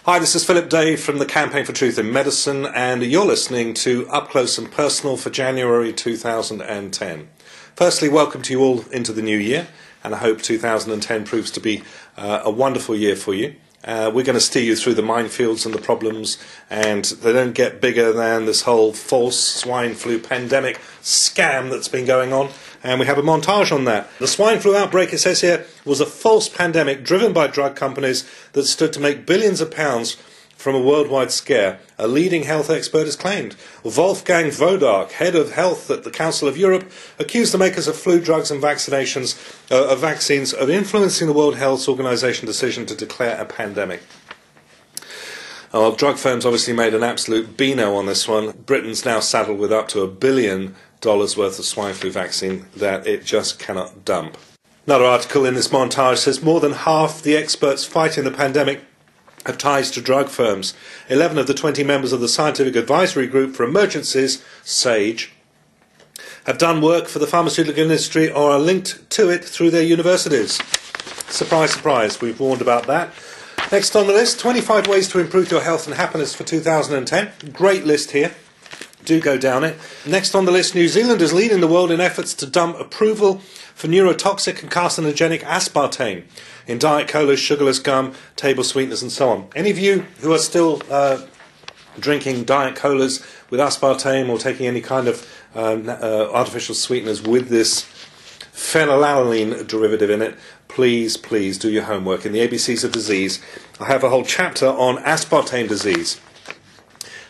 Hi, this is Phillip Day from the Campaign for Truth in Medicine, and you're listening to Up Close and Personal for January 2010. Firstly, welcome to you all into the new year, and I hope 2010 proves to be a wonderful year for you. We're going to steer you through the minefields and the problems, and they don't get bigger than this whole false swine flu pandemic scam that's been going on, and we have a montage on that. The swine flu outbreak, it says here, was a false pandemic driven by drug companies that stood to make billions of pounds from a worldwide scare, a leading health expert has claimed. Wolfgang Wodark, head of health at the Council of Europe, accused the makers of flu drugs and vaccines of influencing the World Health Organization decision to declare a pandemic. Drug firms obviously made an absolute beano on this one. Britain's now saddled with up to $1 billion worth of swine flu vaccine that it just cannot dump. Another article in this montage says more than half the experts fighting the pandemic have ties to drug firms. 11 of the 20 members of the Scientific Advisory Group for Emergencies, SAGE, have done work for the pharmaceutical industry or are linked to it through their universities. Surprise, surprise, we've warned about that. Next on the list, 25 ways to improve your health and happiness for 2010. Great list here. Do go down it. Next on the list, New Zealand is leading the world in efforts to dump approval for neurotoxic and carcinogenic aspartame in Diet Colas, sugarless gum, table sweeteners and so on. Any of you who are still drinking Diet Colas with aspartame or taking any kind of artificial sweeteners with this phenylalanine derivative in it, please do your homework. In the ABCs of disease, I have a whole chapter on aspartame disease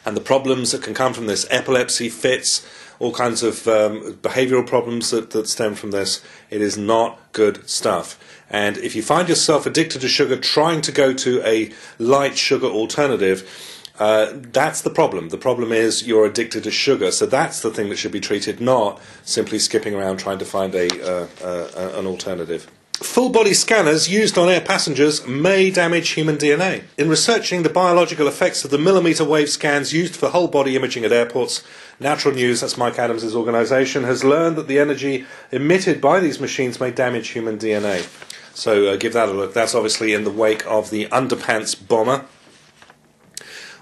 and the problems that can come from this: epilepsy, fits, all kinds of behavioural problems that stem from this. It is not good stuff. And if you find yourself addicted to sugar, trying to go to a light sugar alternative, that's the problem. The problem is you're addicted to sugar, so that's the thing that should be treated, not simply skipping around trying to find an alternative. Full-body scanners used on air passengers may damage human DNA. In researching the biological effects of the millimetre wave scans used for whole-body imaging at airports, Natural News, that's Mike Adams' organisation, has learned that the energy emitted by these machines may damage human DNA. So give that a look. That's obviously in the wake of the underpants bomber.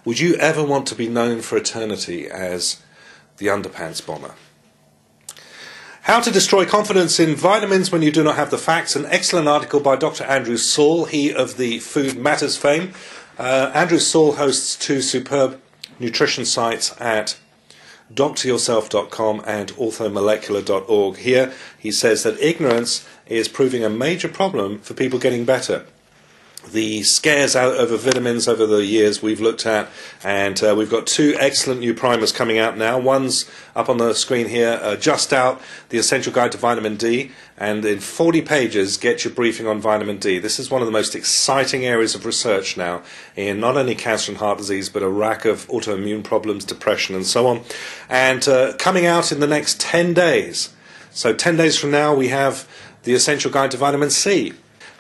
Would you ever want to be known for eternity as the underpants bomber? How to destroy confidence in vitamins when you do not have the facts. An excellent article by Dr. Andrew Saul, he of the Food Matters fame. Andrew Saul hosts two superb nutrition sites at doctoryourself.com and orthomolecular.org. Here he says that ignorance is proving a major problem for people getting better. The scares out over vitamins over the years we've looked at, and we've got two excellent new primers coming out now. One's up on the screen here, just out, The Essential Guide to Vitamin D, and in 40 pages get your briefing on vitamin D. This is one of the most exciting areas of research now in not only cancer and heart disease, but a rack of autoimmune problems, depression and so on. And coming out in the next 10 days. So 10 days from now we have The Essential Guide to Vitamin C.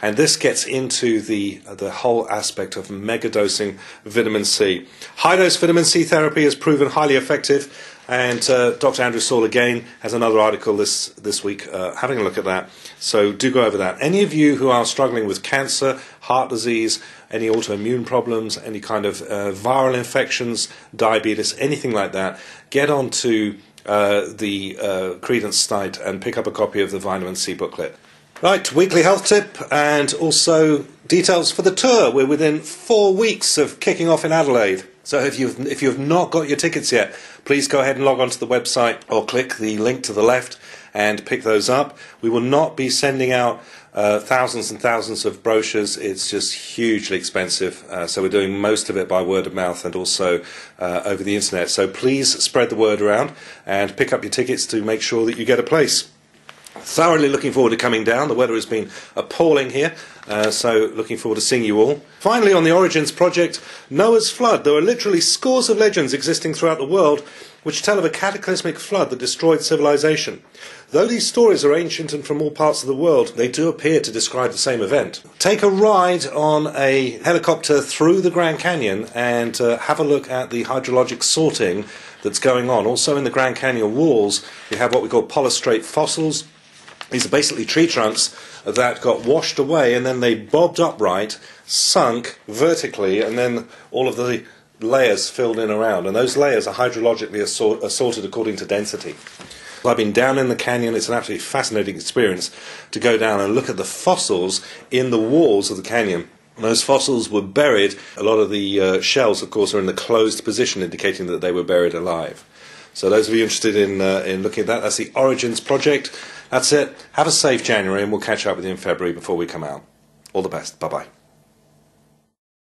And this gets into the whole aspect of megadosing vitamin C. High-dose vitamin C therapy has proven highly effective, and Dr. Andrew Saul again has another article this week having a look at that. So do go over that. Any of you who are struggling with cancer, heart disease, any autoimmune problems, any kind of viral infections, diabetes, anything like that, get onto the Credence site and pick up a copy of the vitamin C booklet. Right, weekly health tip and also details for the tour. We're within 4 weeks of kicking off in Adelaide. So if you've not got your tickets yet, please go ahead and log on to the website or click the link to the left and pick those up. We will not be sending out thousands and thousands of brochures. It's just hugely expensive. So we're doing most of it by word of mouth and also over the internet. So please spread the word around and pick up your tickets to make sure that you get a place. Thoroughly looking forward to coming down. The weather has been appalling here, so looking forward to seeing you all. Finally, on the Origins project, Noah's flood. There are literally scores of legends existing throughout the world which tell of a cataclysmic flood that destroyed civilization. Though these stories are ancient and from all parts of the world, they do appear to describe the same event. Take a ride on a helicopter through the Grand Canyon and have a look at the hydrologic sorting that's going on. Also in the Grand Canyon walls, we have what we call polystrate fossils, These are basically tree trunks that got washed away and then they bobbed upright, sunk vertically, and then all of the layers filled in around. And those layers are hydrologically assorted according to density. I've been down in the canyon. It's an absolutely fascinating experience to go down and look at the fossils in the walls of the canyon. And those fossils were buried. A lot of the shells, of course, are in the closed position, indicating that they were buried alive. So those of you interested in looking at that, that's the Origins project. That's it. Have a safe January, and we'll catch up with you in February before we come out. All the best. Bye-bye.